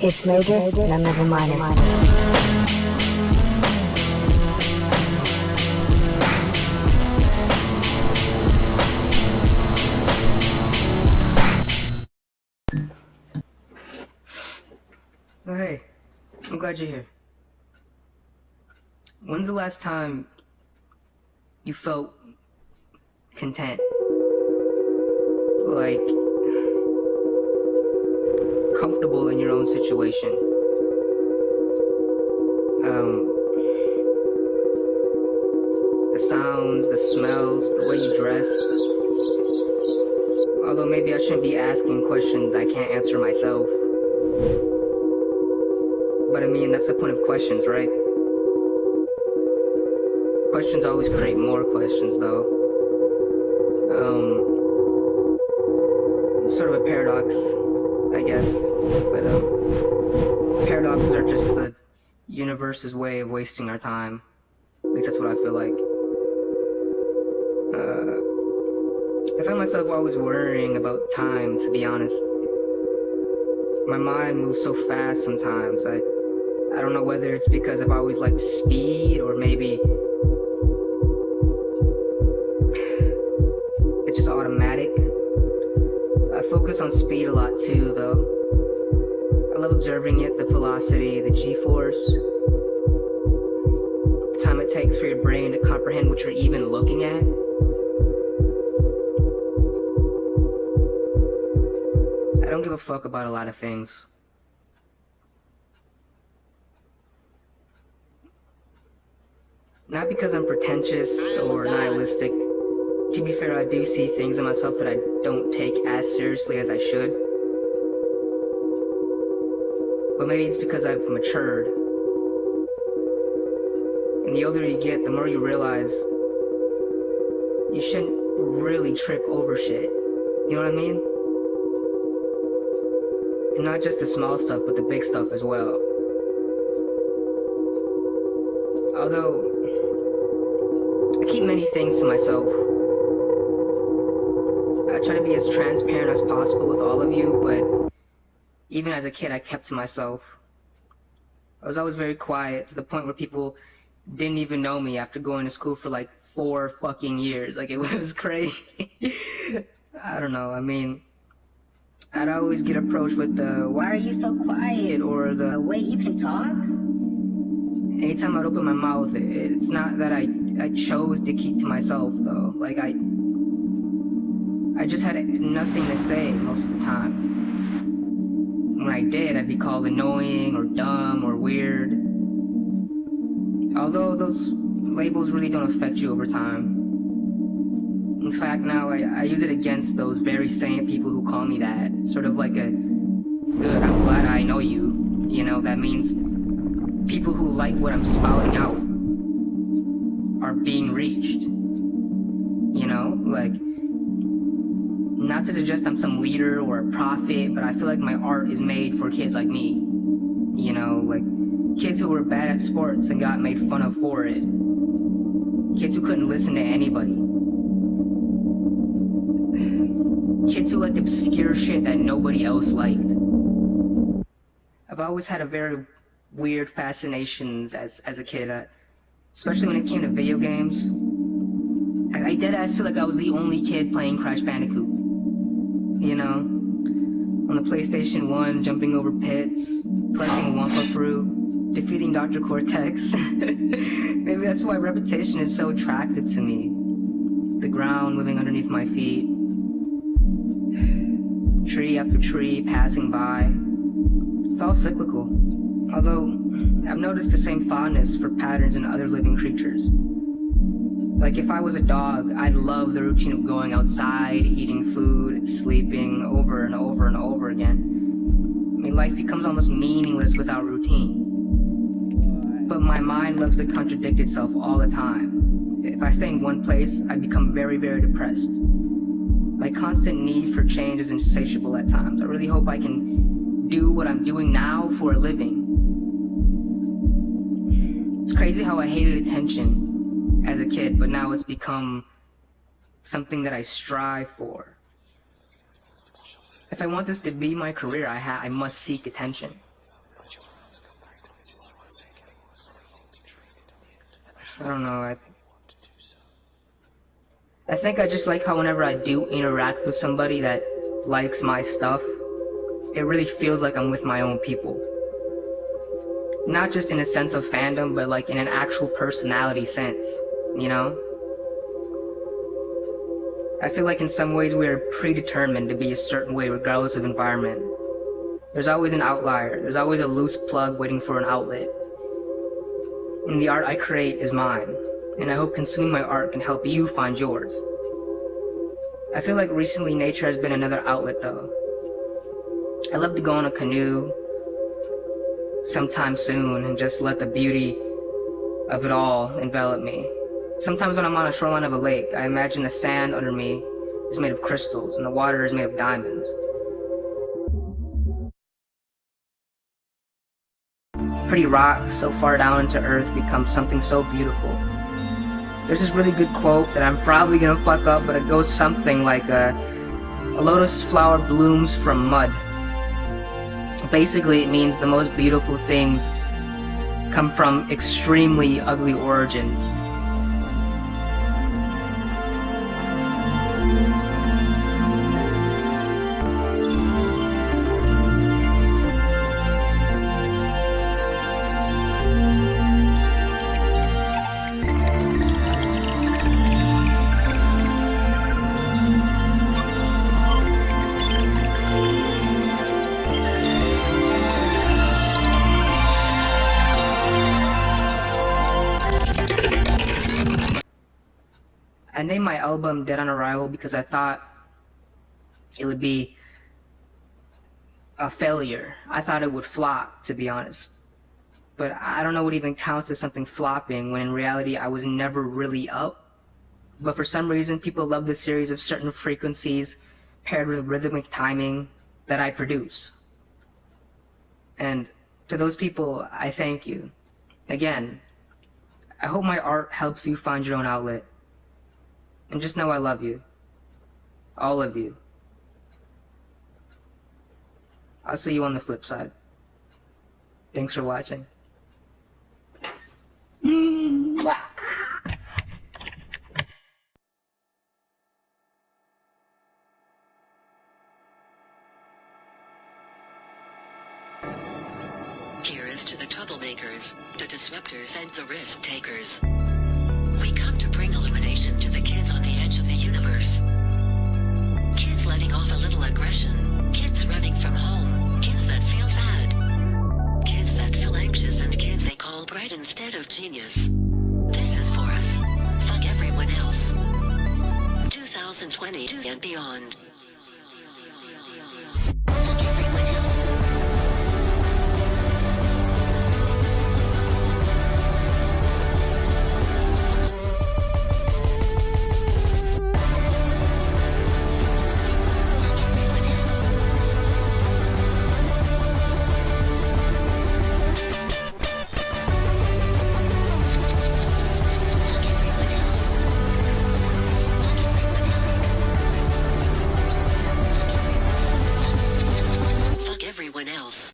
It's major, and I'm never minor. Oh, hey, I'm glad you're here. When's the last time you felt content? Like, comfortable in your own situation? The sounds, the smells, the way you dress. Although maybe I shouldn't be asking questions I can't answer myself. But I mean, that's the point of questions, right? Questions always create more questions, though. Sort of a paradox, I guess. But paradoxes are just the universe's way of wasting our time. At least that's what I feel like. I find myself always worrying about time, to be honest. My mind moves so fast sometimes. I don't know whether it's because I've always liked speed, or maybe it's just automatic. I focus on speed a lot too, though. I love observing it, the velocity, the g-force, the time it takes for your brain to comprehend what you're even looking at. I don't give a fuck about a lot of things. Not because I'm pretentious or nihilistic. To be fair, I do see things in myself that I don't take as seriously as I should. But maybe it's because I've matured. And the older you get, the more you realize you shouldn't really trip over shit. You know what I mean? And not just the small stuff, but the big stuff as well. Although, I keep many things to myself. I try to be as transparent as possible with all of you, but even as a kid, I kept to myself. I was always very quiet, to the point where people didn't even know me after going to school for like 4 fucking years. Like, it was crazy. I don't know, I mean, I'd always get approached with the, "Why are you so quiet?" or the, "Wait, you can talk?" Anytime I'd open my mouth, it's not that I chose to keep to myself, though. Like, I just had nothing to say most of the time. When I did, I'd be called annoying or dumb or weird. Although those labels really don't affect you over time. In fact, now I use it against those very same people who call me that. Sort of like a, good, I'm glad I know you. You know, that means people who like what I'm spouting out are being reached. You know, like, not to suggest I'm some leader or a prophet, but I feel like my art is made for kids like me. You know, like, kids who were bad at sports and got made fun of for it. Kids who couldn't listen to anybody. Kids who liked obscure shit that nobody else liked. I've always had a very weird fascinations as a kid, especially when it came to video games. I deadass feel like I was the only kid playing Crash Bandicoot. You know? On the PlayStation 1, jumping over pits, collecting Wampa fruit, defeating Dr. Cortex. Maybe that's why repetition is so attractive to me. The ground moving underneath my feet. Tree after tree passing by. It's all cyclical. Although, I've noticed the same fondness for patterns in other living creatures. Like, if I was a dog, I'd love the routine of going outside, eating food, sleeping over and over and over again. I mean, life becomes almost meaningless without routine. But my mind loves to contradict itself all the time. If I stay in one place, I become very, very depressed. My constant need for change is insatiable at times. I really hope I can do what I'm doing now for a living. It's crazy how I hated attention as a kid, but now it's become something that I strive for. If I want this to be my career, I must seek attention. I don't know, I think I just like how whenever I do interact with somebody that likes my stuff, it really feels like I'm with my own people. Not just in a sense of fandom, but like in an actual personality sense, you know? I feel like in some ways we are predetermined to be a certain way regardless of environment. There's always an outlier, there's always a loose plug waiting for an outlet. And the art I create is mine, and I hope consuming my art can help you find yours. I feel like recently nature has been another outlet though. I love to go on a canoe sometime soon and just let the beauty of it all envelop me. Sometimes when I'm on a shoreline of a lake, I imagine the sand under me is made of crystals and the water is made of diamonds. Pretty rocks so far down into earth become something so beautiful. There's this really good quote that I'm probably gonna fuck up, but it goes something like a lotus flower blooms from mud. Basically, it means the most beautiful things come from extremely ugly origins. I named my album Dead on Arrival because I thought it would be a failure. I thought it would flop, to be honest. But I don't know what even counts as something flopping when in reality I was never really up. But for some reason people love the series of certain frequencies paired with rhythmic timing that I produce. And to those people, I thank you. Again, I hope my art helps you find your own outlet. And just know I love you. All of you. I'll see you on the flip side. Thanks for watching. Here is to the troublemakers, the disruptors, and the risk takers. We come to bring illumination to the kids on the edge of the universe. Kids letting off a little aggression. Kids running from home. Kids that feel sad. Kids that feel anxious, and kids they call bright instead of genius. This is for us. Fuck everyone else. 2022 and beyond.